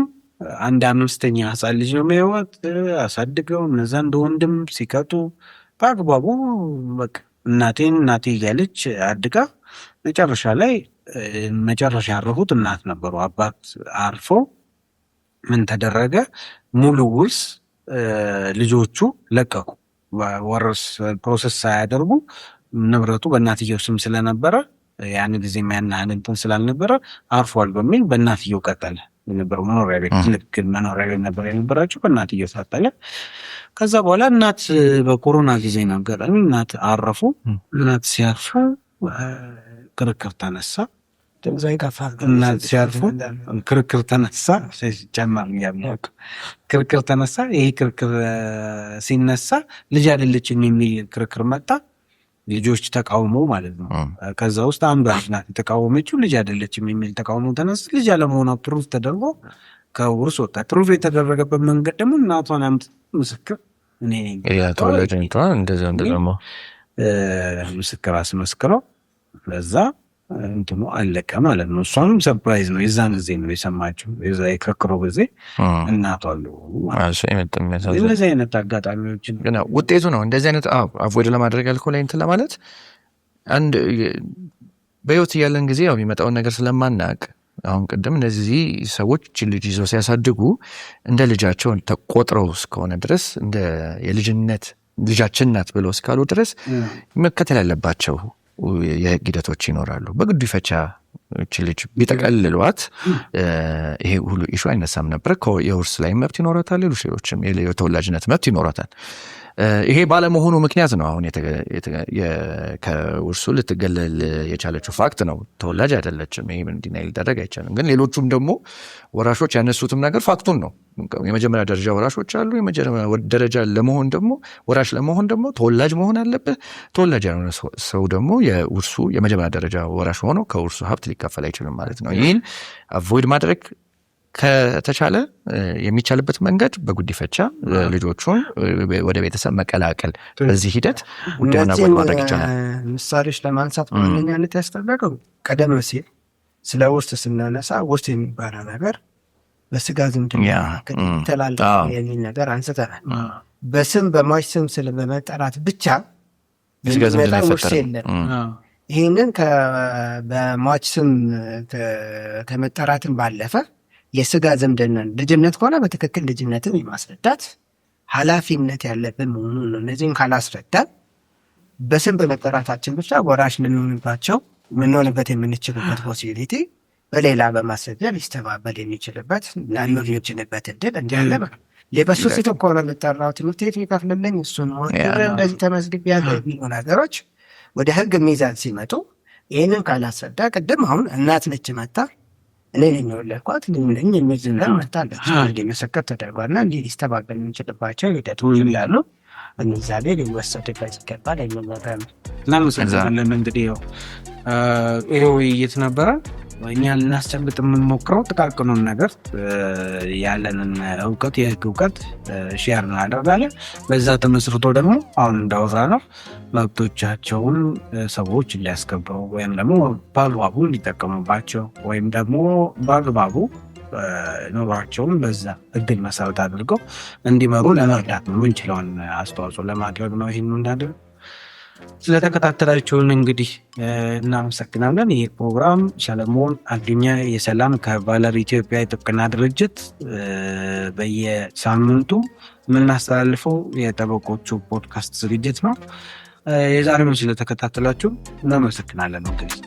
1/5 ህፃን ልጅ ነው የሚያዩት። አሳድገው እነዛ እንደ ወንድም ሲቀጡ በአግባቡ በቃ እናቴ እያለች አድጋ መጨረሻ ላይ ያረፉት እናት ነበሩ። አባት አርፎ ምን ተደረገ? ሙሉ ውርስ ልጆቹ ለቀቁ። ወረስ ፕሮሰስ ሳያደርጉ ንብረቱ በእናትየው ስም ስለነበረ ያን ጊዜ የሚያናህል እንትን ስላልነበረ አርፏል በሚል በእናትየው ቀጠለ። የነበረው መኖሪያ ቤት ልክ መኖሪያ ቤት ነበር የነበራቸው፣ በእናትየው ቀጠለ። ከዛ በኋላ እናት በኮሮና ጊዜ ነው አጋጣሚ እናት አረፉ። እናት ሲያርፉ ክርክር ተነሳ። እናት ሲያርፉ ክርክር ተነሳ። ክርክር ተነሳ። ይሄ ክርክር ሲነሳ ልጅ አይደለችም የሚል ክርክር መጣ። ልጆች ተቃውሞ ማለት ነው። ከዛ ውስጥ አንዷ ናት የተቃወመችው። ልጅ አይደለችም የሚል ተቃውሞ ተነሳ። ልጅ አለመሆኗ ፕሩፍ ተደርጎ ከውርስ ወጣ። ፕሩፍ የተደረገበት መንገድ ደግሞ እናቷን ምስክር ምስክር አስመስክረው ለዛ እንትኑ አለቀ ማለት ነው። እሷንም ሰርፕራይዝ ነው። የዛን ጊዜ ነው የሰማችው። የዛ የክርክሮ ጊዜ እናቷ አሉ። እንደዚህ አይነት አጋጣሚዎችን ውጤቱ ነው እንደዚህ አይነት አቮይድ ለማድረግ ያልከው ላይ እንትን ለማለት አንድ በህይወት እያለን ጊዜ ያው የሚመጣውን ነገር ስለማናቅ አሁን ቅድም እነዚህ ሰዎች ልጅ ይዘው ሲያሳድጉ እንደ ልጃቸው ተቆጥረው እስከሆነ ድረስ እንደ የልጅነት ልጃችን ናት ብለው እስካሉ ድረስ መከተል ያለባቸው የህግ ሂደቶች ይኖራሉ። በጉዲፈቻ እቺ ልጅ ቢጠቀልሏት ይሄ ሁሉ ኢሹ አይነሳም ነበር። የውርስ ላይ መብት ይኖራታል፣ ሌሎችም የተወላጅነት መብት ይኖራታል። ይሄ ባለመሆኑ ምክንያት ነው አሁን ከውርሱ ልትገለል የቻለችው ፋክት ነው። ተወላጅ አይደለችም። ይሄ እንዲና ሊደረግ አይቻልም። ግን ሌሎቹም ደግሞ ወራሾች ያነሱትም ነገር ፋክቱን ነው። የመጀመሪያ ደረጃ ወራሾች አሉ። የመጀመሪያ ደረጃ ለመሆን ደግሞ ወራሽ ለመሆን ደግሞ ተወላጅ መሆን አለበት። ተወላጅ ያልሆነ ሰው ደግሞ የውርሱ የመጀመሪያ ደረጃ ወራሽ ሆኖ ከውርሱ ሀብት ሊካፈል አይችልም ማለት ነው። ይህን አቮይድ ማድረግ ከተቻለ የሚቻልበት መንገድ በጉዲፈቻ ልጆቹን ወደ ቤተሰብ መቀላቀል፣ በዚህ ሂደት ጉዳዩን አቮይድ ማድረግ ይቻላል። ምሳሌዎች ለማንሳት በዋነኛነት ያስፈለገው ቀደም ሲል ስለ ውርስ ስናነሳ ውርስ የሚባለው ነገር በስጋ ዝምድና ተላልፎ የሚል ነገር አንስተናል። በስም በሟች ስም ስለመጠራት ብቻ ውርስ የለም። ይህንን በሟች ስም ከመጠራትን ባለፈ የስጋ ዝምድናን ልጅነት ከሆነ በትክክል ልጅነትን የማስረዳት ኃላፊነት ያለብን መሆኑን ነው። እነዚህም ካላስረዳን በስም በመጠራታችን ብቻ ወራሽ ልንሆንበት የምንችልበት ፖሲቢሊቲ በሌላ በማስረጃ ሊስተባበል የሚችልበት ላኖር የሚችልበት እድል እንዲያለ የበሱ ሴት ከሆነ የምጠራው ትምህርት ቤት ይከፍልልኝ እሱን እንደዚህ ተመዝግብ ያለ የሚሉ ነገሮች ወደ ህግ ሚዛን ሲመጡ ይህንን ካላስረዳ ቅድም አሁን እናት ነች መታ እኔ የሚወለድኳት ልምለኝ የሚዝና መታለች እንዲመሰከር ተደርጓልና እንዲህ ሊስተባበል የሚችልባቸው ሂደቶች ያሉ እነዛቤ ሊወሰድበት ይገባል። እናመሰግናለን። እንግዲህ ይህ ውይይት ነበረ። እኛ ልናስጨብጥ የምንሞክረው ጥቃቅኑን ነገር ያለንን እውቀት የህግ እውቀት ሼር እናደርጋለን። በዛ ተመስርቶ ደግሞ አሁን እንዳወራ ነው መብቶቻቸውን ሰዎች ሊያስከብሩ ወይም ደግሞ በአግባቡ እንዲጠቀሙባቸው ወይም ደግሞ በአግባቡ ኑሯቸውን በዛ እድል መሰረት አድርገው እንዲመሩ ለመርዳት ነው የምንችለውን አስተዋጽኦ ለማድረግ ነው ይህን እንዳደርግ። ስለተከታተላችሁን እንግዲህ እናመሰግናለን። ይህ ፕሮግራም ሰለሞን አዱኛ የሰላም ከባለር ኢትዮጵያ የጥብቅና ድርጅት በየሳምንቱ የምናስተላልፈው የጠበቆቹ ፖድካስት ዝግጅት ነው። የዛሬውን ስለተከታተላችሁ እናመሰግናለን። እንግዲህ